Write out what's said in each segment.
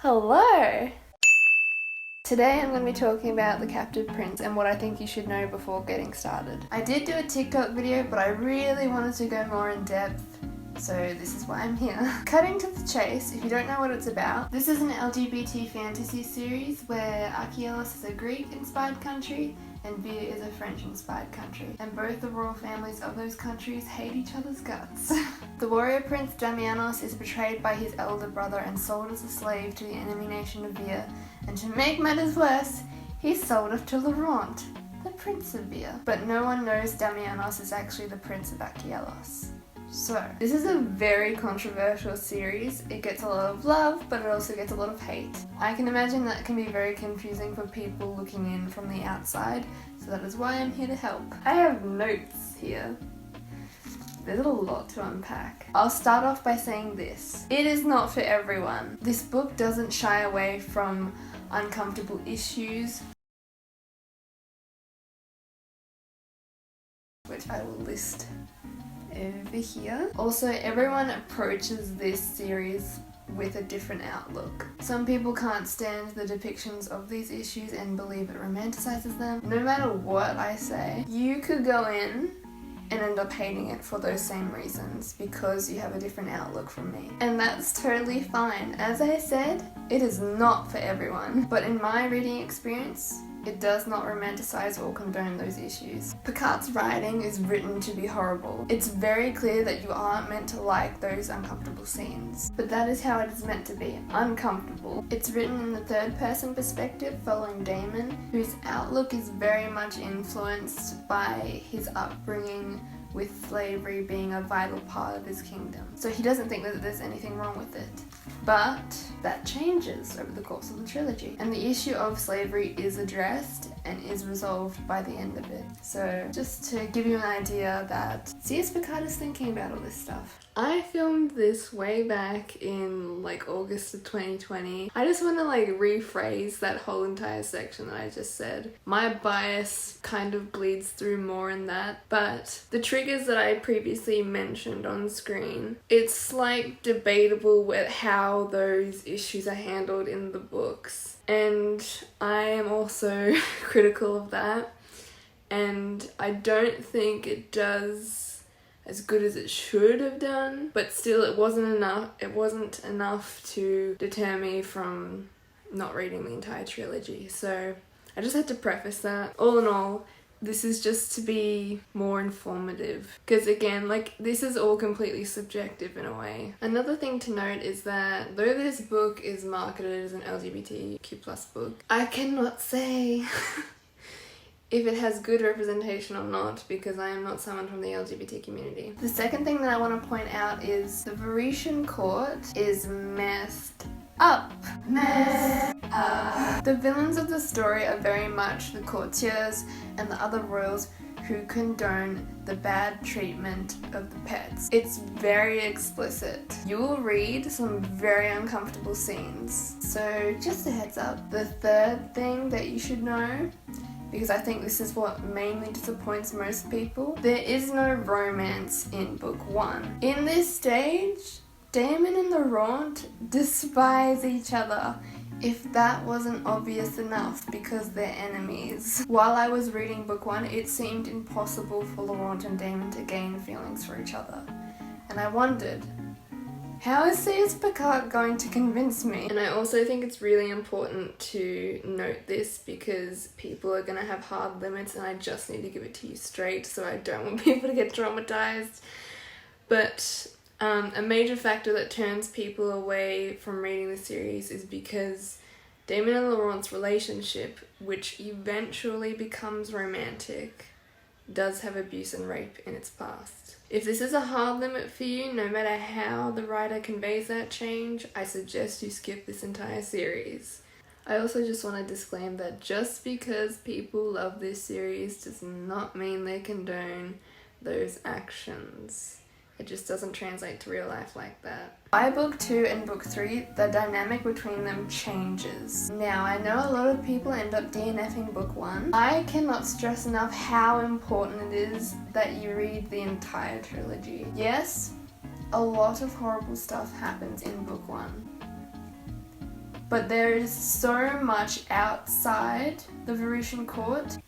Hello! Today I'm going to be talking about the Captive Prince and what I think you should know before getting started. I did do a TikTok video, but I really wanted to go more in depth, so this is why I'm here. Cutting to the chase, if you don't know what it's about, this is an LGBT fantasy series where Achilles is a Greek-inspired country and Via is a French-inspired country, and both the royal families of those countries hate each other's guts. The warrior prince Damianos is betrayed by his elder brother and sold as a slave to the enemy nation of Via, and to make matters worse, he's sold off to Laurent, the prince of Via. But no one knows Damianos is actually the prince of Achilles. So, this is a very controversial series. It gets a lot of love, but it also gets a lot of hate. I can imagine that can be very confusing for people looking in from the outside, so that is why I'm here to help. I have notes here. There's a lot to unpack. I'll start off by saying this. It is not for everyone. This book doesn't shy away from uncomfortable issues, which I will list over here. Also, everyone approaches this series with a different outlook. Some people can't stand the depictions of these issues and believe it romanticizes them. No matter what I say, you could go in and end up hating it for those same reasons because you have a different outlook from me. And that's totally fine. As I said, it is not for everyone, but in my reading experience, it does not romanticize or condone those issues. Pacat's writing is written to be horrible. It's very clear that you aren't meant to like those uncomfortable scenes, but that is how it is meant to be, uncomfortable. It's written in the third person perspective following Damon, whose outlook is very much influenced by his upbringing with slavery being a vital part of his kingdom. So he doesn't think that there's anything wrong with it. But that changes over the course of the trilogy, and the issue of slavery is addressed and is resolved by the end of it. So just to give you an idea that C.S Pacat is thinking about all this stuff. I filmed this way back in August of 2020. I just want to rephrase that whole entire section that I just said. My bias kind of bleeds through more in that, but the triggers that I previously mentioned on screen, it's debatable with how those issues are handled in the books. And I am also critical of that, and I don't think it does as good as it should have done, but still it wasn't enough to deter me from not reading the entire trilogy. So I just had to preface that. All in all, this is just to be more informative, because again, this is all completely subjective in a way. Another thing to note is that though this book is marketed as an LGBTQ+ book, I cannot say if it has good representation or not, because I am not someone from the LGBT community. The second thing that I want to point out is the Venetian court is messed up. The villains of the story are very much the courtiers and the other royals who condone the bad treatment of the pets. It's very explicit. You will read some very uncomfortable scenes. So just a heads up. The third thing that you should know, because I think this is what mainly disappoints most people, there is no romance in book 1. In this stage, Damon and Laurent despise each other, if that wasn't obvious enough, because they're enemies. While I was reading book 1, it seemed impossible for Laurent and Damon to gain feelings for each other. And I wondered, how is C.S Pacat going to convince me? And I also think it's really important to note this because people are going to have hard limits, and I just need to give it to you straight, so I don't want people to get traumatized. But a major factor that turns people away from reading the series is because Damon and Laurent's relationship, which eventually becomes romantic, does have abuse and rape in its past. If this is a hard limit for you, no matter how the writer conveys that change, I suggest you skip this entire series. I also just want to disclaim that just because people love this series does not mean they condone those actions. It just doesn't translate to real life like that. By book 2 and book 3, the dynamic between them changes. Now, I know a lot of people end up DNFing book 1. I cannot stress enough how important it is that you read the entire trilogy. Yes, a lot of horrible stuff happens in book 1. but there is so much outside the Varishan court.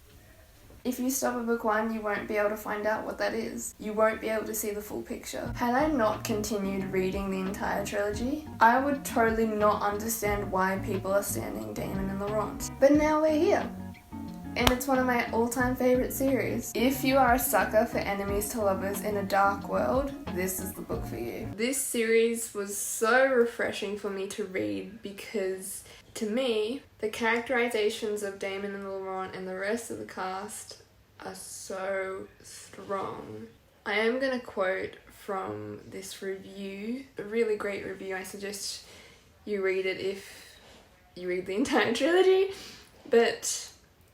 If you stop at book 1, you won't be able to find out what that is. You won't be able to see the full picture. Had I not continued reading the entire trilogy, I would totally not understand why people are standing Damon and Laurent. But now we're here. And it's one of my all-time favourite series. If you are a sucker for enemies to lovers in a dark world, this is the book for you. This series was so refreshing for me to read because, to me, the characterizations of Damon and Laurent and the rest of the cast are so strong. I am going to quote from this review, a really great review. I suggest you read it if you read the entire trilogy, but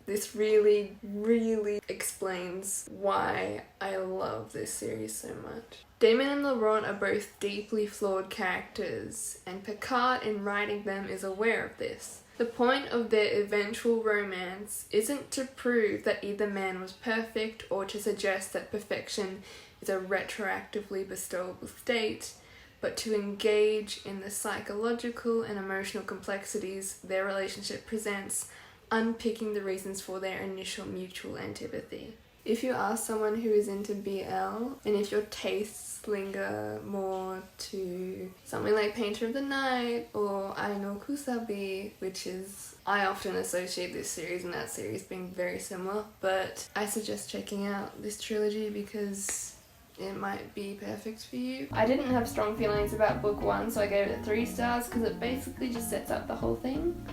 this really, really explains why I love this series so much. Damon and Laurent are both deeply flawed characters, and Pacat in writing them is aware of this. The point of their eventual romance isn't to prove that either man was perfect or to suggest that perfection is a retroactively bestowable state, but to engage in the psychological and emotional complexities their relationship presents, unpicking the reasons for their initial mutual antipathy. If you are someone who is into BL, and if your tastes linger more to something like Painter of the Night or Ai no Kusabi, which is, I often associate this series and that series being very similar, but I suggest checking out this trilogy because it might be perfect for you. I didn't have strong feelings about book 1, so I gave it 3 stars because it basically just sets up the whole thing.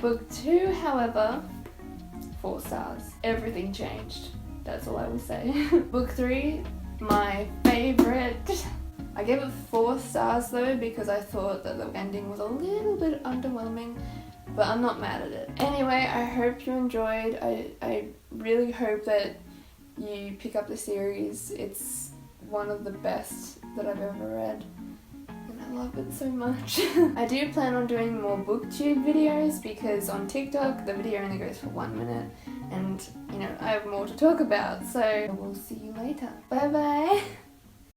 Book 2, however, 4 stars. Everything changed. That's all I will say. Book 3, my favourite. I gave it 4 stars though because I thought that the ending was a little bit underwhelming, but I'm not mad at it. Anyway, I hope you enjoyed. I really hope that you pick up the series. It's one of the best that I've ever read. I love it so much. I do plan on doing more booktube videos because on TikTok the video only goes for 1 minute and, you know, I have more to talk about, so we'll see you later. Bye bye!